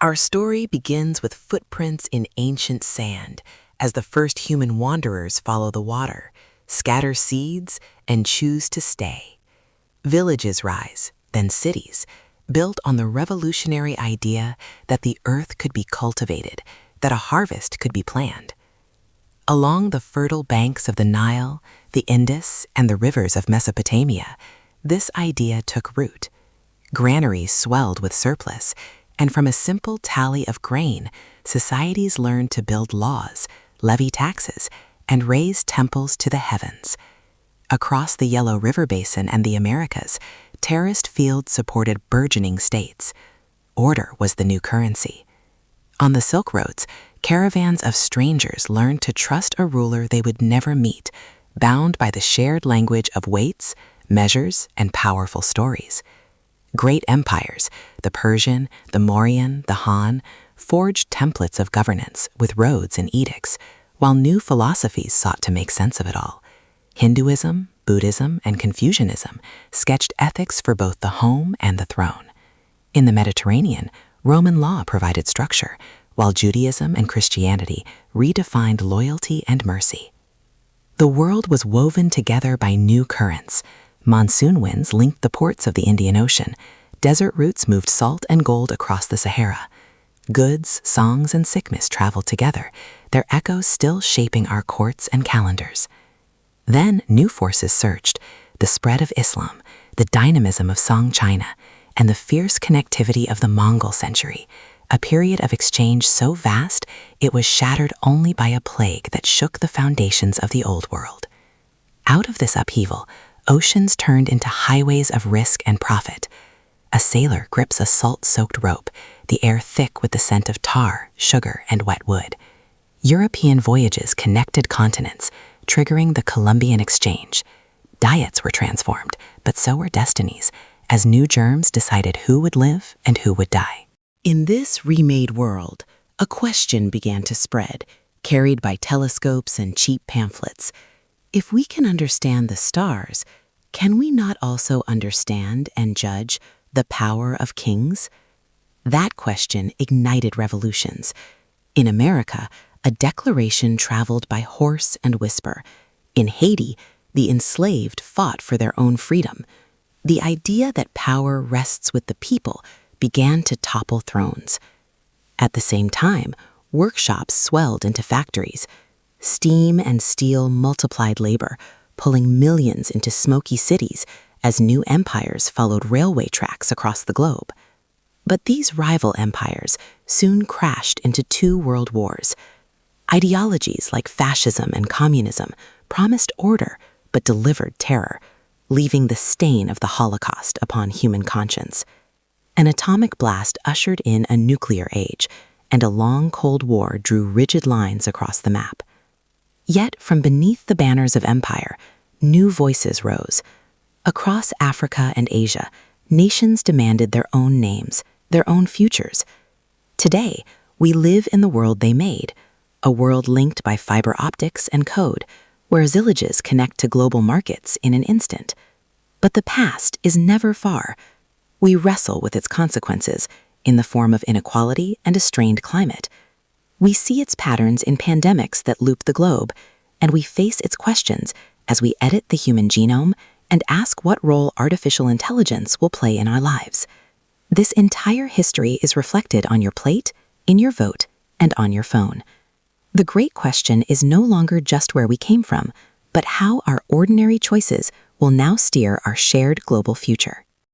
Our story begins with footprints in ancient sand as the first human wanderers follow the water, scatter seeds, and choose to stay. Villages rise, then cities, built on the revolutionary idea that the earth could be cultivated, that a harvest could be planned. Along the fertile banks of the Nile, the Indus, and the rivers of Mesopotamia, this idea took root. Granaries swelled with surplus, and from a simple tally of grain, societies learned to build laws, levy taxes, and raise temples to the heavens. Across the Yellow River Basin and the Americas, terraced fields supported burgeoning states. Order was the new currency. On the Silk Roads, caravans of strangers learned to trust a ruler they would never meet, bound by the shared language of weights, measures, and powerful stories. Great empires, the Persian, the Mauryan, the Han, forged templates of governance with roads and edicts, while new philosophies sought to make sense of it all. Hinduism, Buddhism, and Confucianism sketched ethics for both the home and the throne. In the Mediterranean, Roman law provided structure, while Judaism and Christianity redefined loyalty and mercy. The world was woven together by new currents. Monsoon winds linked the ports of the Indian Ocean. Desert routes moved salt and gold across the Sahara. Goods, songs, and sickness traveled together, their echoes still shaping our courts and calendars. Then new forces surged: the spread of Islam, the dynamism of Song China, and the fierce connectivity of the Mongol century, a period of exchange so vast it was shattered only by a plague that shook the foundations of the Old World. Out of this upheaval, oceans turned into highways of risk and profit. A sailor grips a salt-soaked rope, the air thick with the scent of tar, sugar, and wet wood. European voyages connected continents, triggering the Columbian Exchange. Diets were transformed, but so were destinies, as new germs decided who would live and who would die. In this remade world, a question began to spread, carried by telescopes and cheap pamphlets. If we can understand the stars, can we not also understand and judge the power of kings? That question ignited revolutions. In America, a declaration traveled by horse and whisper. In Haiti, the enslaved fought for their own freedom. The idea that power rests with the people began to topple thrones. At the same time, workshops swelled into factories. Steam and steel multiplied labor, pulling millions into smoky cities as new empires followed railway tracks across the globe. But these rival empires soon crashed into two world wars. Ideologies like fascism and communism promised order but delivered terror, leaving the stain of the Holocaust upon human conscience. An atomic blast ushered in a nuclear age, and a long Cold War drew rigid lines across the map. Yet, from beneath the banners of empire, new voices rose. Across Africa and Asia, nations demanded their own names, their own futures. Today, we live in the world they made, a world linked by fiber optics and code, where villages connect to global markets in an instant. But the past is never far. We wrestle with its consequences in the form of inequality and a strained climate. We see its patterns in pandemics that loop the globe, and we face its questions as we edit the human genome and ask what role artificial intelligence will play in our lives. This entire history is reflected on your plate, in your vote, and on your phone. The great question is no longer just where we came from, but how our ordinary choices will now steer our shared global future.